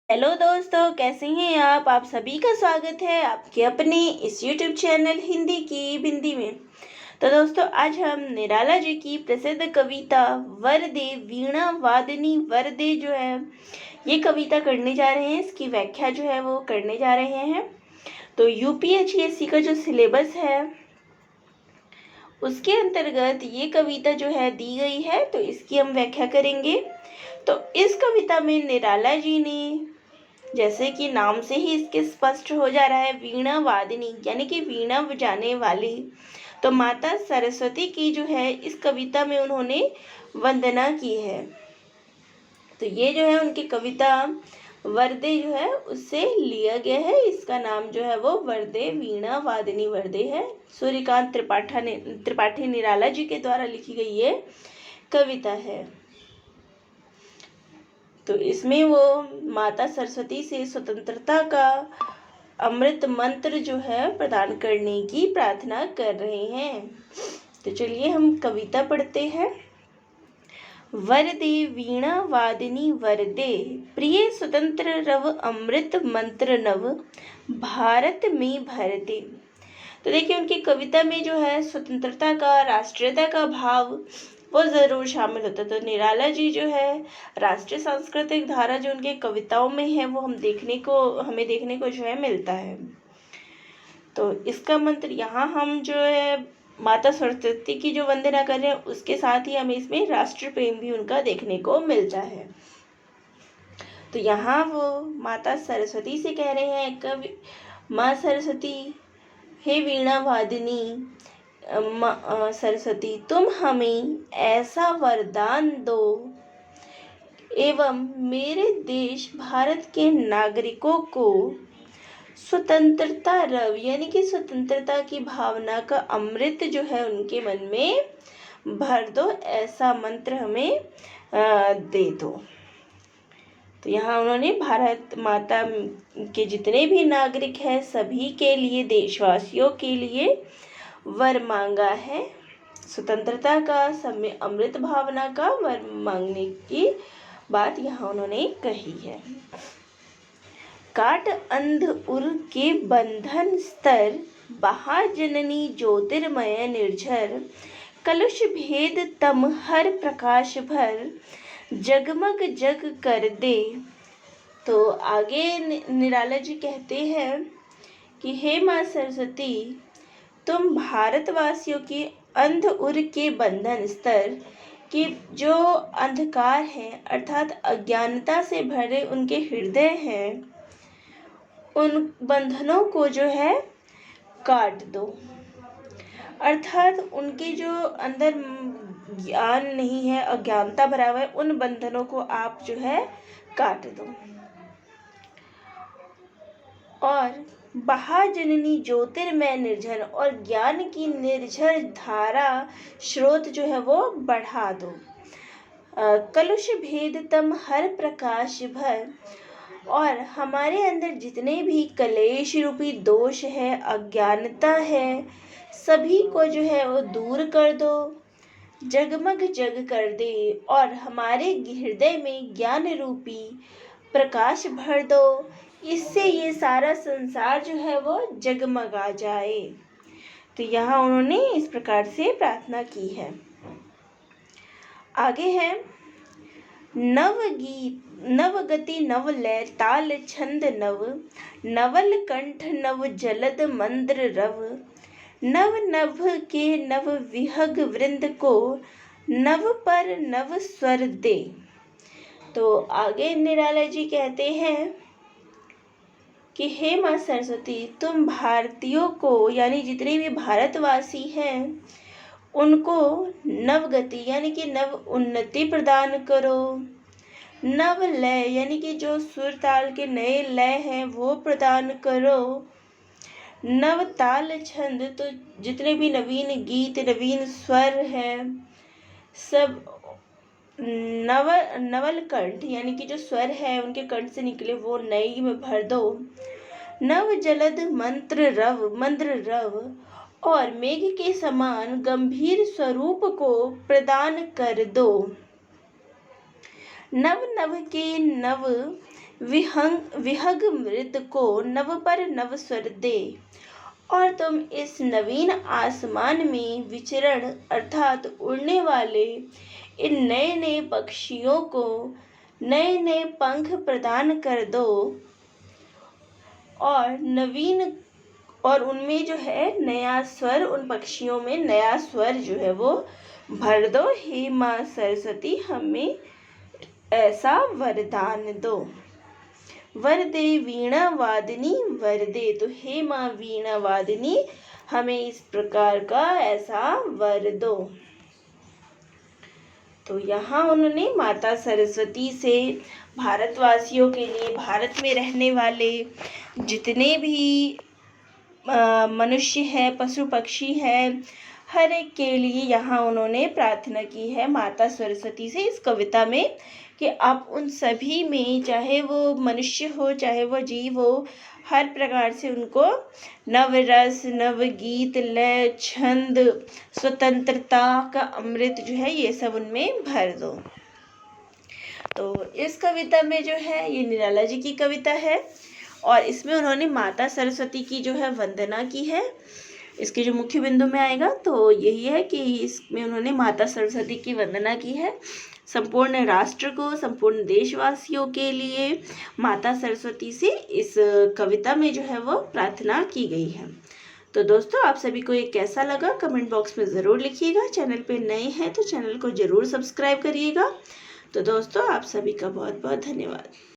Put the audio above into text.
Hello दोस्तों, कैसे हैं आप सभी का स्वागत है आपके अपने इस यूट्यूब चैनल हिंदी की बिंदी में। तो दोस्तों, आज हम निराला जी की प्रसिद्ध कविता वरदे वीणा वादनी वरदे जो है ये कविता करने जा रहे हैं। इसकी व्याख्या जो है वो करने जा रहे हैं। तो यूपीएससी का जो सिलेबस है उसके अंतर्गत ये कविता जो है दी गई है, तो इसकी हम व्याख्या करेंगे। तो इस कविता में निराला जी ने, जैसे कि नाम से ही इसके स्पष्ट हो जा रहा है, वीणा वादिनी यानी कि वीणा बजाने वाली, तो माता सरस्वती की जो है इस कविता में उन्होंने वंदना की है। तो ये जो है उनकी कविता वरदे जो है उससे लिया गया है। इसका नाम जो है वो वरदे वीणा वादिनी वरदे है। सूर्यकांत त्रिपाठी निराला जी के द्वारा लिखी गई ये कविता है। तो इसमें वो माता सरस्वती से स्वतंत्रता का अमृत मंत्र जो है प्रदान करने की प्रार्थना कर रहे हैं। तो चलिए हम कविता पढ़ते हैं। वरदे वीणा वादिनी वरदे, प्रिय स्वतंत्र रव अमृत मंत्र नव, भारत में भरते। तो देखिए उनकी कविता में जो है स्वतंत्रता का, राष्ट्रीयता का भाव वो ज़रूर शामिल होता है। तो निराला जी जो है राष्ट्रीय सांस्कृतिक धारा जो उनके कविताओं में है वो हमें देखने को जो है मिलता है। तो इसका मंत्र यहाँ हम जो है माता सरस्वती की जो वंदना कर रहे हैं उसके साथ ही हमें इसमें राष्ट्र प्रेम भी उनका देखने को मिलता है। तो यहाँ वो माता सरस्वती से कह रहे हैं, कवि माँ सरस्वती, हे वीणा वादिनी सरस्वती, तुम हमें ऐसा वरदान दो एवं मेरे देश भारत के नागरिकों को स्वतंत्रता रव यानी कि स्वतंत्रता की भावना का अमृत जो है उनके मन में भर दो, ऐसा मंत्र हमें दे दो। तो यहाँ उन्होंने भारत माता के जितने भी नागरिक हैं सभी के लिए, देशवासियों के लिए वर मांगा है। स्वतंत्रता का, समय अमृत भावना का वर मांगने की बात यहाँ उन्होंने कही है। काट अंध उर के बंधन स्तर, महाजननी ज्योतिर्मय निर्झर, कलुष भेद तम हर प्रकाश भर, जगमग जग कर दे। तो आगे निराला जी कहते हैं कि हे माँ सरस्वती, तुम भारतवासियों की अंध उर के बंधन स्तर कि जो अंधकार है अर्थात अज्ञानता से भरे उनके हृदय हैं, उन बंधनों को जो है काट दो। अर्थात उनके जो अंदर ज्ञान नहीं है, अज्ञानता भरा हुआ है, उन बंधनों को आप जो है काट दो। और महाजननी ज्योतिर्मय निर्झर, और ज्ञान की निर्झर धारा स्रोत जो है वो बढ़ा दो। कलुष भेद तम हर प्रकाश भर, और हमारे अंदर जितने भी कलेश रूपी दोष है, अज्ञानता है, सभी को जो है वो दूर कर दो, जगमग जग कर दे, और हमारे हृदय में ज्ञान रूपी प्रकाश भर दो, इससे ये सारा संसार जो है वो जगमगा जाए। तो यहाँ उन्होंने इस प्रकार से प्रार्थना की है। आगे है नवगीत नवगति नवलय ताल छंद नव, नवल कंठ नव जलद मंद्र रव, नव नभ के नव विहग वृंद को, नव पर नव स्वर दे। तो आगे निराला जी कहते हैं कि हे माँ सरस्वती, तुम भारतीयों को यानी जितने भी भारतवासी हैं उनको नवगति यानी कि नव उन्नति प्रदान करो, नव लय यानी कि जो सुर ताल के नए लय हैं वो प्रदान करो, नव ताल छंद तो जितने भी नवीन गीत नवीन स्वर हैं सब, नवल कंठ यानी कि जो स्वर है उनके कंठ से निकले वो नई में भर दो, नव जलद मंद्र रव, और मेघ के समान गंभीर स्वरूप को प्रदान कर दो, नव नव के नव विहग मृत को नव पर नव स्वर दे। और तुम इस नवीन आसमान में विचरण अर्थात उड़ने वाले इन नए नए पक्षियों को नए नए पंख प्रदान कर दो और नवीन और उनमें जो है नया स्वर, उन पक्षियों में नया स्वर जो है वो भर दो। हे माँ सरस्वती हमें ऐसा वरदान दो। वर दे वीणा वादिनी वर दे, तो हे माँ वीणा वादिनी हमें इस प्रकार का ऐसा वर दो। तो यहाँ उन्होंने माता सरस्वती से भारतवासियों के लिए, भारत में रहने वाले जितने भी मनुष्य हैं, पशु पक्षी हैं, हर एक के लिए यहाँ उन्होंने प्रार्थना की है माता सरस्वती से इस कविता में कि आप उन सभी में, चाहे वो मनुष्य हो चाहे वो जीव हो, हर प्रकार से उनको नव रस, नव गीत, लय, छंद, स्वतंत्रता का अमृत जो है ये सब उनमें भर दो। तो इस कविता में जो है ये निराला जी की कविता है और इसमें उन्होंने माता सरस्वती की जो है वंदना की है। इसके जो मुख्य बिंदु में आएगा तो यही है कि इसमें उन्होंने माता सरस्वती की वंदना की है। संपूर्ण राष्ट्र को, संपूर्ण देशवासियों के लिए माता सरस्वती से इस कविता में जो है वो प्रार्थना की गई है। तो दोस्तों आप सभी को ये कैसा लगा कमेंट बॉक्स में ज़रूर लिखिएगा। चैनल पे नए हैं तो चैनल को ज़रूर सब्सक्राइब करिएगा। तो दोस्तों आप सभी का बहुत बहुत धन्यवाद।